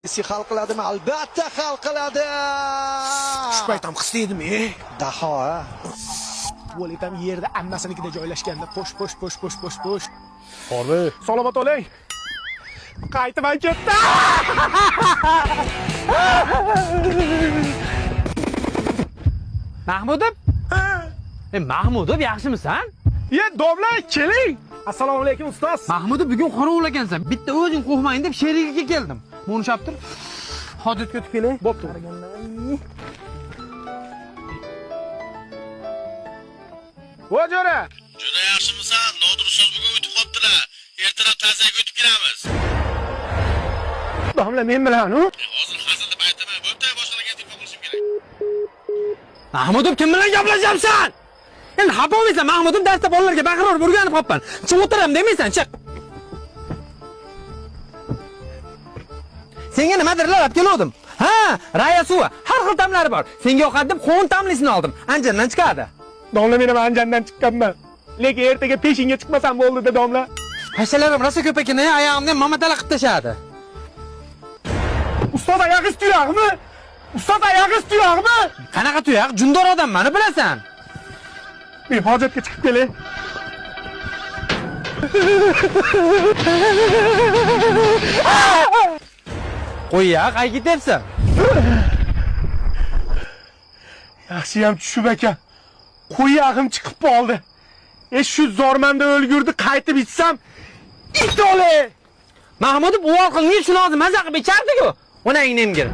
Messi hal qiladimi? Albatta hal qiladi. Tushpaytam qisdaydim, Daho. Voletam yerda ammasinikida joylashganda po'sh. Harbi. Salomat bo'ling. Qaytib ketdi. Mahmudov? Mahmudov, yaxshimisan? Domla, keling. Assalomu alaykum ustoz. Mahmudov, bugun qorovulagansan. Bitta o'zing qo'ymayin deb sherigiga keldim. Mo'nishaptir. Hojatga o'tib kelay. Bo'pti. Vo'jora. Juda yaxshimisan? Nodir ustoz bugun o'tib qoptilar. Ertalab ta'ziyaga o'tib kelamiz. Domla men bilan, Hozir hazil deb aytaman. Bo'pti, boshqalarga telefon qilishim kerak. Mahmudov, kim bilan gaplashyapsan? Endi xafa bo'lmaysan, Mahmudov darsda bolalarga baqirib o'rganib qopman. Chiq o'tiraman demaysan, chiq. Senga nimadir olib keldim. Ha, raya suvi, har xil ta'mlari bor. Senga yoqadi deb qovun ta'mlisini oldim. Anjandan chiqadi. Domla men ham anjandan chiqqanman. Lekin ertaga peshinga chiqmasam bo'ldi-da domla. Hashalarim rosa ko'p ekan, oyog'imni mamatala qilib tashadi. Ustoz oyog'i tuyog'mi? Ustoz oyog'i tuyog'mi? Qanaqa tuyoq? Jundor odamman, bilasan. Men hojatga chiqib kelay. Qo'y-ya, qayga ketyapsan? Yaxshi ham tushib ekan. Qo'yog'im chiqib qoldi. Shu zormanda o'lgurdi, qaytib ichsam, it o'le. Mahmudov, u orqangga shuni hozir maza qilib ichardi-ku. Onangni emgir.